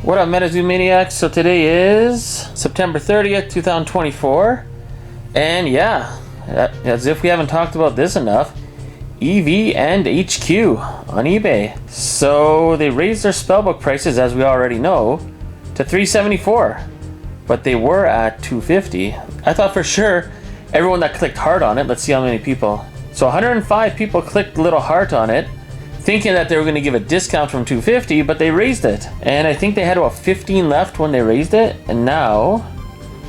What up, MetaZoo Maniacs? So today is September 30th, 2024. And yeah, as if we haven't talked about this enough, EV and HQ on eBay. So they raised their spellbook prices, as we already know, to $374. But they were at $250. I thought for sure everyone that clicked heart on it, let's see how many people. So 105 people clicked little heart on it, thinking that they were going to give a discount from $250, but they raised it. And I think they had about 15 left when they raised it, and now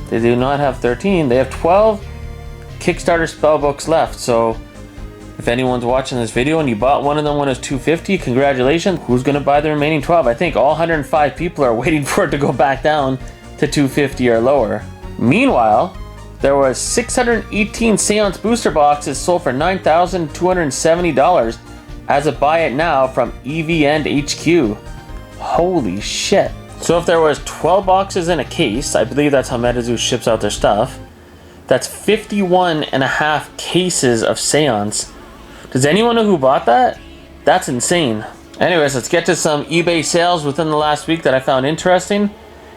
they do not have 13. They have 12 Kickstarter spellbooks left. So if anyone's watching this video and you bought one of them when it was $250, congratulations. Who's going to buy the remaining 12? I think all 105 people are waiting for it to go back down to $250 or lower. Meanwhile, there was 618 Seance booster boxes sold for $9,270 as a buy it now from EV and HQ. Holy shit. So if there was 12 boxes in a case, I believe that's how MetaZoo ships out their stuff, that's 51 and a half cases of Seance. Does anyone know who bought that? That's insane. Anyways, let's get to some eBay sales within the last week that I found interesting.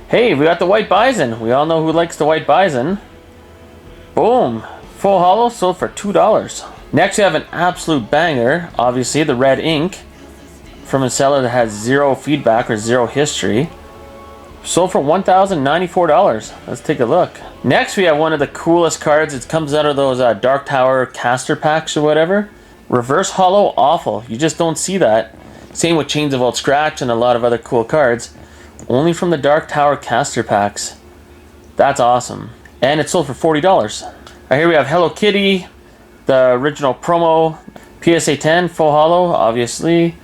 Hey, we got the White Bison. We all know who likes the White Bison. Boom. Full hollow sold for $2. Next we have an absolute banger, obviously the red ink from a seller that has zero feedback or zero history. Sold for $1,094. Let's take a look. Next we have one of the coolest cards. It comes out of those Dark Tower caster packs or whatever. Reverse hollow awful. You just don't see that. Same with Chains of Old Scratch and a lot of other cool cards. Only from the Dark Tower caster packs. That's awesome. And it sold for $40. Right, here we have Hello Kitty, the original promo, PSA 10, full hollow, obviously.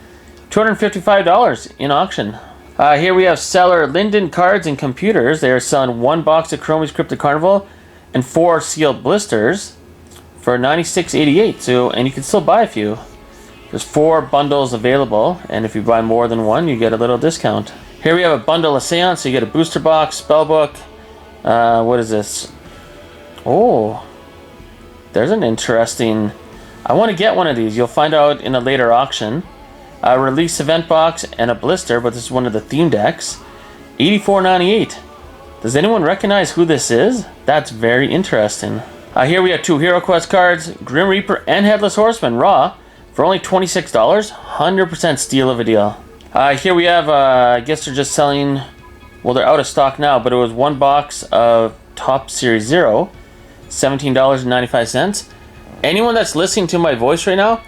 $255 in auction. Here we have seller Linden Cards and Computers. They are selling one box of Chromie's Cryptic Carnival and 4 sealed blisters for $96.88. So, and you can still buy a few. There's 4 bundles available, and if you buy more than one, you get a little discount. Here we have a bundle of Seance, so you get a booster box, spellbook. What is this? Oh, there's an interesting... I want to get one of these. You'll find out in a later auction. A release event box and a blister, but this is one of the theme decks. $84.98. Does anyone recognize who this is? That's very interesting. Here we have 2 Hero Quest cards, Grim Reaper and Headless Horseman raw for only $26. 100% steal of a deal. Here we have, I guess they're just selling, well, they're out of stock now, but it was one box of Top Series 0, $17.95. Anyone that's listening to my voice right now,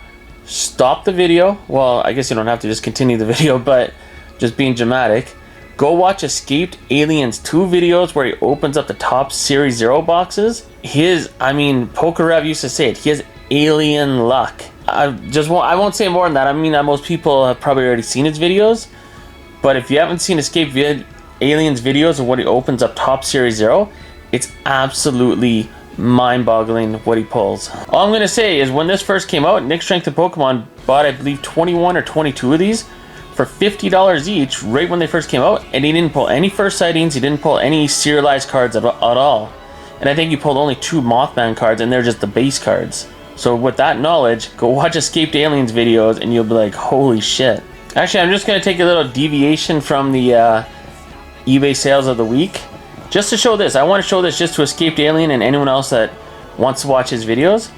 stop the video. Well, I guess you don't have to just continue the video, but just being dramatic. Go watch Escaped Aliens 2 videos where he opens up the Top Series 0 boxes. Poker Rev used to say it, he has alien luck. I won't say more than that. I mean, most people have probably already seen his videos, but if you haven't seen Escape Aliens videos of what he opens up Top Series 0, it's absolutely mind-boggling what he pulls. All I'm going to say is when this first came out, Nick Strength of Pokemon bought, I believe, 21 or 22 of these for $50 each right when they first came out, and he didn't pull any first sightings, he didn't pull any serialized cards at all. And I think he pulled only 2 Mothman cards, and they're just the base cards. So with that knowledge, go watch Escaped Aliens videos and you'll be like, holy shit. Actually, I'm just going to take a little deviation from the eBay sales of the week. Just to show this, I want to show this just to Escaped Alien and anyone else that wants to watch his videos.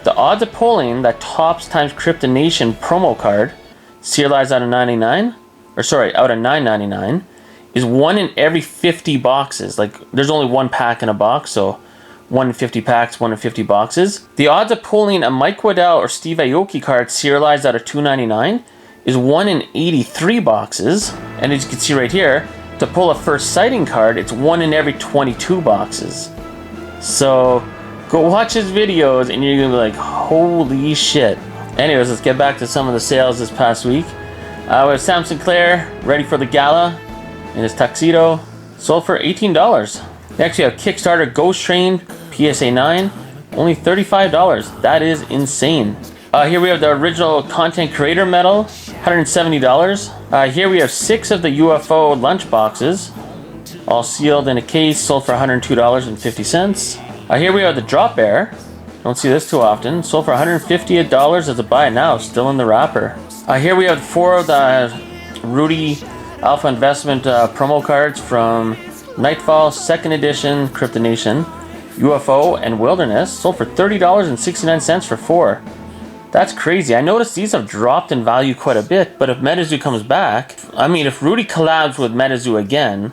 The odds of pulling that Topps times Kryptonation promo card, serialized out of out of $9.99, is 1 in every 50 boxes. Like, there's only 1 pack in a box, so 1 in 50 packs, 1 in 50 boxes. The odds of pulling a Mike Waddell or Steve Aoki card serialized out of $2.99 is 1 in 83 boxes. And as you can see right here, to pull a first sighting card, it's 1 in every 22 boxes. So go watch his videos and you're gonna be like, holy shit. Anyways, let's get back to some of the sales this past week. We have Sam Sinclair ready for the gala in his tuxedo, sold for $18. Next we have Kickstarter Ghost Train PSA 9, only $35. That is insane. Here we have the original content creator medal, $170. Here we have 6 of the UFO lunch boxes, all sealed in a case, sold for $102.50. Here we have the Drop Bear. Don't see this too often. Sold for $158 as a buy now, still in the wrapper. Here we have 4 of the Rudy Alpha Investment promo cards from Nightfall, 2nd Edition, Cryptonation, UFO, and Wilderness. Sold for $30.69 for 4. That's crazy. I noticed these have dropped in value quite a bit, but if MetaZoo comes back, I mean, if Rudy collabs with MetaZoo again,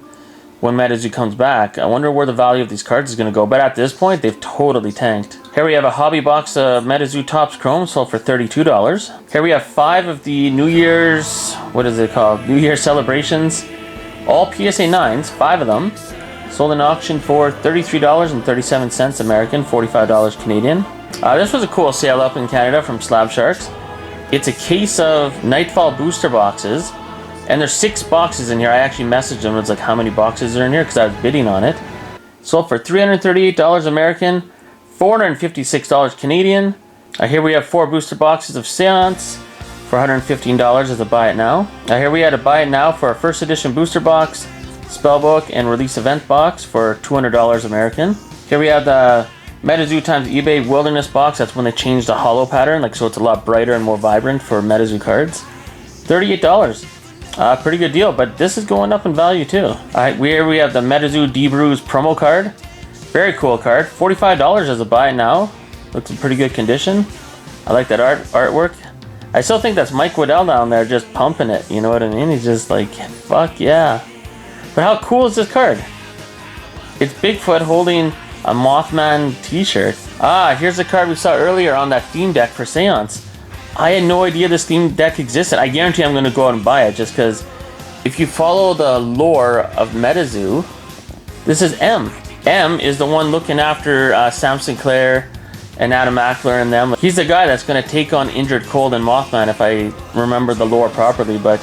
when MetaZoo comes back, I wonder where the value of these cards is going to go. But at this point, they've totally tanked. Here we have a hobby box of MetaZoo Topps Chrome, sold for $32. Here we have 5 of the New Year's, what is it called? New Year's celebrations. All PSA 9s, 5 of them. Sold in auction for $33.37 American, $45 Canadian. This was a cool sale up in Canada from Slab Sharks. It's a case of Nightfall booster boxes. And there's 6 boxes in here. I actually messaged them. It's like, how many boxes are in here? Because I was bidding on it. Sold for $338 American, $456 Canadian. Here we have 4 booster boxes of Seance for $115 as a buy it now. Here we had a buy it now for our 1st edition booster box, spellbook, and release event box for $200 American. Here we have the MetaZoo times eBay Wilderness box. That's when they changed the hollow pattern, like so it's a lot brighter and more vibrant for MetaZoo cards. $38. Pretty good deal, but this is going up in value too. Alright, here we have the MetaZoo D-Brews promo card. Very cool card. $45 as a buy now. Looks in pretty good condition. I like that artwork. I still think that's Mike Waddell down there just pumping it. You know what I mean? He's just like, fuck yeah. But how cool is this card? It's Bigfoot holding a Mothman t-shirt. Here's the card we saw earlier on that theme deck for Seance. I had no idea this theme deck existed. I guarantee I'm going to go out and buy it just because if you follow the lore of MetaZoo, this is M. M is the one looking after Sam Sinclair and Adam Ackler and them. He's the guy that's going to take on Injured Cold and Mothman if I remember the lore properly, but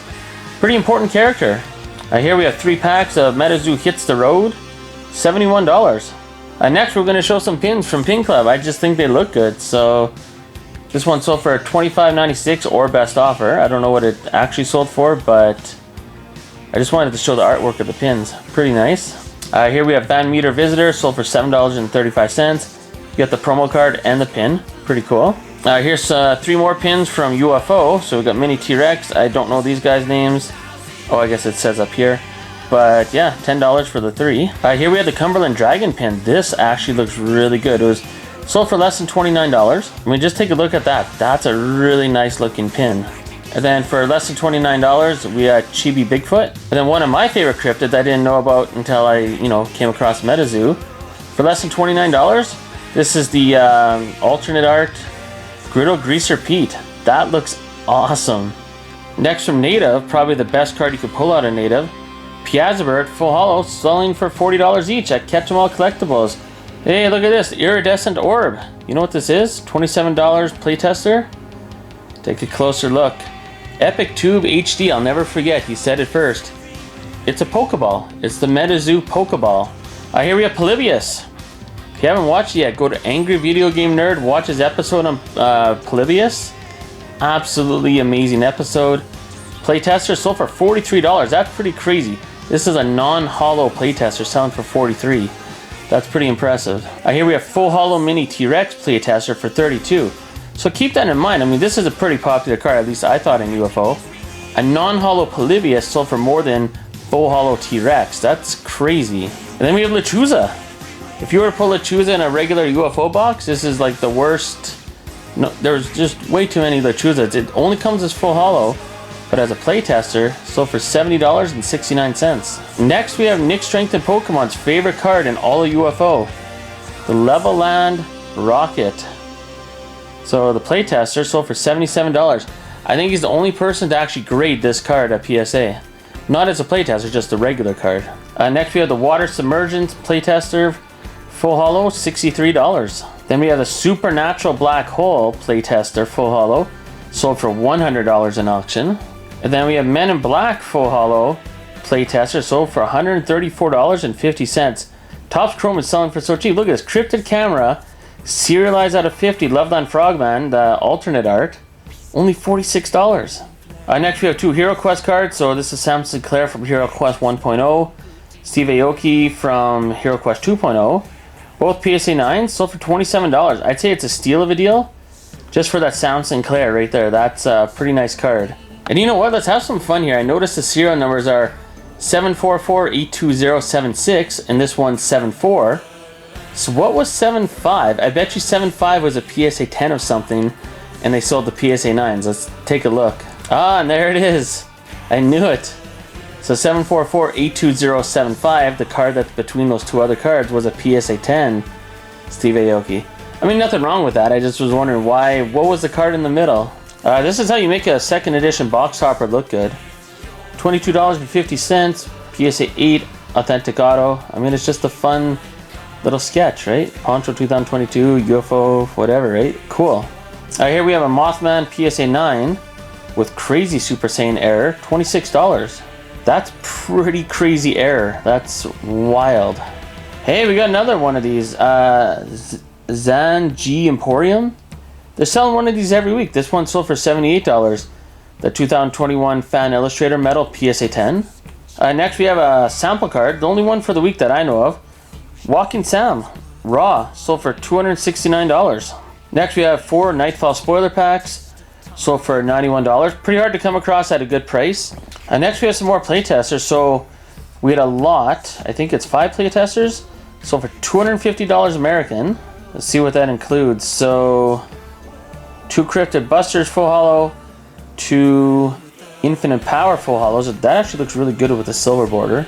pretty important character. Here we have 3 packs of MetaZoo Hits the Road, $71. Next we're going to show some pins from Pin Club. I just think they look good, so this one sold for $25.96 or best offer. I don't know what it actually sold for, but I just wanted to show the artwork of the pins. Pretty nice. Here we have Van Meter Visitor, sold for $7.35. You got the promo card and the pin. Pretty cool. Here's 3 more pins from UFO. So we got Mini T-Rex. I don't know these guys' names. Oh, I guess it says up here. But yeah, $10 for the 3. Here we have the Cumberland Dragon pin. This actually looks really good. It was sold for less than $29. I mean, just take a look at that. That's a really nice looking pin. And then for less than $29, we had Chibi Bigfoot. And then one of my favorite cryptids I didn't know about until I, came across MetaZoo. For less than $29, this is the alternate art Griddle Greaser Pete. That looks awesome. Next from Native, probably the best card you could pull out of Native. Piazzabird Full Hollow, selling for $40 each at Catch 'em All Collectibles. Hey, look at this, Iridescent Orb. You know what this is? $27 playtester. Take a closer look. Epic Tube HD, I'll never forget, he said it first. It's a Pokeball. It's the MetaZoo Pokeball. Here we have Polybius. If you haven't watched it yet, go to Angry Video Game Nerd, watch his episode on Polybius. Absolutely amazing episode. Playtester sold for $43. That's pretty crazy. This is a non-hollow playtester selling for $43. That's pretty impressive. Here we have Full Hollow Mini T-Rex playtester for $32. So keep that in mind. I mean, this is a pretty popular card, at least I thought in UFO. A non-hollow Polybius sold for more than Full Hollow T-Rex. That's crazy. And then we have Lechuza. If you were to pull Lechuza in a regular UFO box, this is like the worst. No, there's just way too many Lechuzas. It only comes as Full Hollow, but as a playtester, sold for $70.69. Next, we have Nick Strength and Pokemon's favorite card in all of UFO, the Leveland Rocket. So the playtester sold for $77. I think he's the only person to actually grade this card at PSA. Not as a playtester, just a regular card. Next, we have the Water Submergence playtester, Full Hollow, $63. Then we have the Supernatural Black Hole playtester, Full Hollow, sold for $100 in auction. And then we have Men in Black Full Hollow playtester, sold for $134.50. Topps Chrome is selling for so cheap. Look at this Cryptid Camera, serialized out of 50, Loveland Frogman, the alternate art, only $46. Next we have 2 Hero Quest cards. So this is Sam Sinclair from Hero Quest 1.0, Steve Aoki from Hero Quest 2.0. Both PSA 9s, sold for $27. I'd say it's a steal of a deal, just for that Sam Sinclair right there. That's a pretty nice card. And you know what? Let's have some fun here. I noticed the serial numbers are 744-820-76, and this one's 74. So what was 75? I bet you 75 was a PSA 10 of something, and they sold the PSA 9s. Let's take a look. Ah, and there it is. I knew it. So 744-820-75, the card that's between those two other cards, was a PSA 10, Steve Aoki. I mean, nothing wrong with that. I just was wondering why. What was the card in the middle? This is how you make a second edition box topper look good. $22.50, PSA 8, authentic auto. I mean, it's just a fun little sketch, right? Poncho 2022, UFO, whatever, right? Cool. Here we have a Mothman PSA 9 with crazy Super Saiyan error, $26. That's pretty crazy error. That's wild. Hey, we got another one of these. Zan G Emporium. They're selling one of these every week. This one sold for $78. The 2021 Fan Illustrator Metal PSA 10. Next we have a sample card, the only one for the week that I know of. Walking Sam, raw, sold for $269. Next we have 4 Nightfall spoiler packs, sold for $91. Pretty hard to come across at a good price. Next we have some more playtesters. So we had a lot, I think it's 5 playtesters, sold for $250 American. Let's see what that includes. So 2 Cryptid Busters full hollow, 2 Infinite Power full hollows. That actually looks really good with the silver border.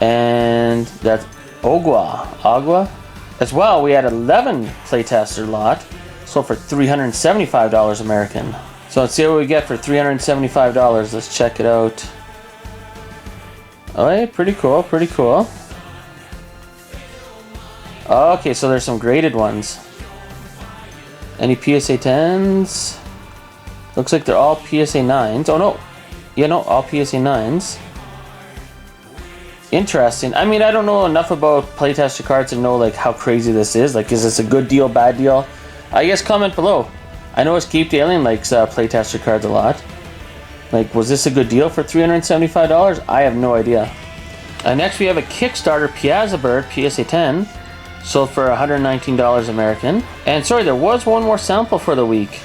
And that's Agua. As well, we had 11 playtester lot, sold for $375 American. So let's see what we get for $375. Let's check it out. Oh, hey, pretty cool, pretty cool. Okay, so there's some graded ones. Any PSA 10s? Looks like they're all PSA 9s. Oh no, yeah, no, all PSA 9s. Interesting. I mean, I don't know enough about playtester cards to know like how crazy this is. Like, is this a good deal, bad deal? I guess comment below. I know Escape the Alien likes playtester cards a lot. Like, was this a good deal for $375? I have no idea. Next we have a Kickstarter Piazza Bird PSA 10, sold for $119 American. And sorry, there was one more sample for the week.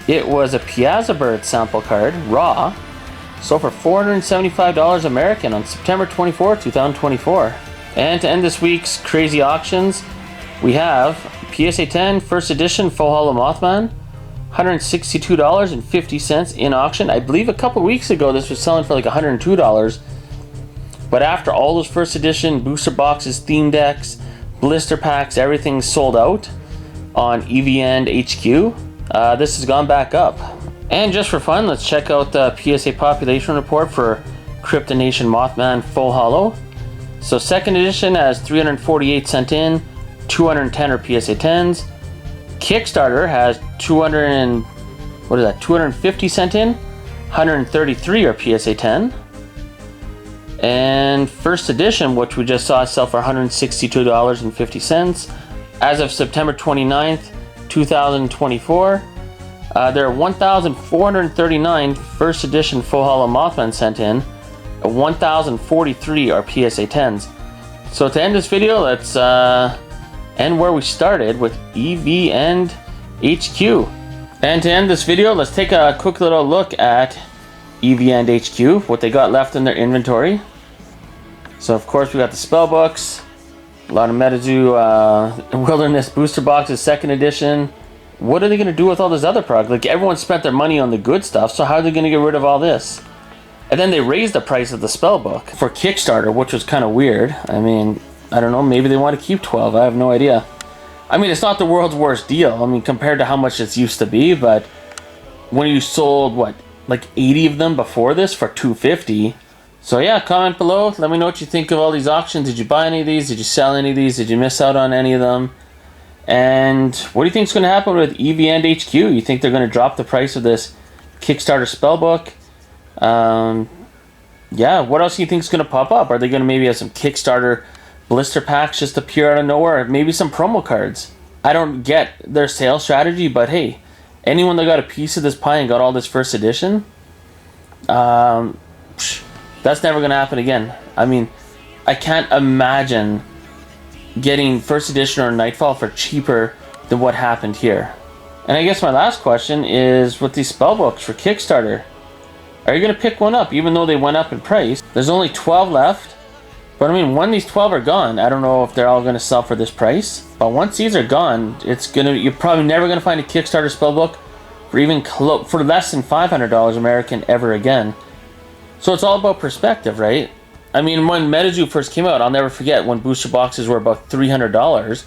It was a Piazza Bird sample card, raw, sold for $475 American on September 24, 2024. And to end this week's crazy auctions, we have PSA 10 first edition full hollow Mothman, $162.50 in auction. I believe a couple weeks ago this was selling for like $102. But after all those first edition booster boxes, theme decks, blister packs, everything sold out on EVN HQ, this has gone back up. And just for fun, let's check out the PSA population report for Crypto Nation Mothman Full Hollow. So second edition has 348 sent in, 210 are PSA 10s. Kickstarter has 250 sent in, 133 are PSA 10. And first edition, which we just saw, sell for $162.50. As of September 29th, 2024, there are 1,439 first edition full hollow Mothman sent in, 1,043 are PSA 10s. So to end this video, let's end where we started with EV and HQ. And to end this video, let's take a quick little look at EV and HQ, what they got left in their inventory. So of course we got the spell books, a lot of MetaZoo Wilderness booster boxes, second edition. What are they going to do with all this other product? Like, everyone spent their money on the good stuff, so how are they going to get rid of all this? And then they raised the price of the spell book for Kickstarter, which was kind of weird. I mean, I don't know, maybe they want to keep 12, I have no idea. I mean, it's not the world's worst deal, I mean, compared to how much it used to be, but when you sold, what, like 80 of them before this for $250. So yeah, comment below, let me know what you think of all these auctions. Did you buy any of these? Did you sell any of these? Did you miss out on any of them? And what do you think is going to happen with EV and HQ? You think they're going to drop the price of this Kickstarter spellbook? Yeah, what else do you think is going to pop up? Are they going to maybe have some Kickstarter blister packs just appear out of nowhere? Maybe some promo cards. I don't get their sales strategy, but hey, anyone that got a piece of this pie and got all this first edition, that's never going to happen again. I mean, I can't imagine getting first edition or Nightfall for cheaper than what happened here. And I guess my last question is, with these spellbooks for Kickstarter, Are you going to pick one up even though they went up in price? There's only 12 left. But I mean, when these 12 are gone, I don't know if they're all going to sell for this price. But once these are gone, you're probably never going to find a Kickstarter spellbook for less than $500 American ever again. So it's all about perspective, right? I mean, when MetaZoo first came out, I'll never forget when booster boxes were about $300.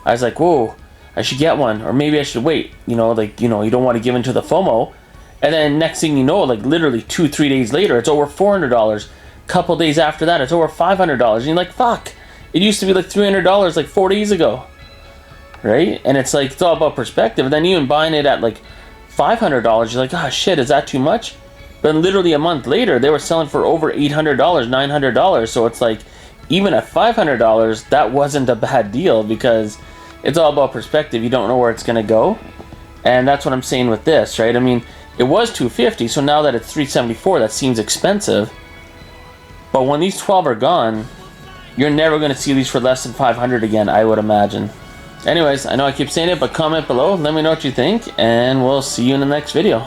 I was like, whoa, I should get one, or maybe I should wait. You know, you don't want to give into the FOMO. And then next thing you know, like literally 2-3 days later, it's over $400. Couple days after that, it's over $500. And you're like, fuck, it used to be like $300 like 4 days ago, right? And it's like, it's all about perspective. And then even buying it at like $500, you're like, oh shit, is that too much? But literally a month later, they were selling for over $800, $900. So it's like, even at $500, that wasn't a bad deal, because it's all about perspective. You don't know where it's gonna go. And that's what I'm saying with this, right? I mean, it was $250, so now that it's $374, that seems expensive. But when these 12 are gone, you're never going to see these for less than $500 again, I would imagine. Anyways, I know I keep saying it, but comment below, let me know what you think, and we'll see you in the next video.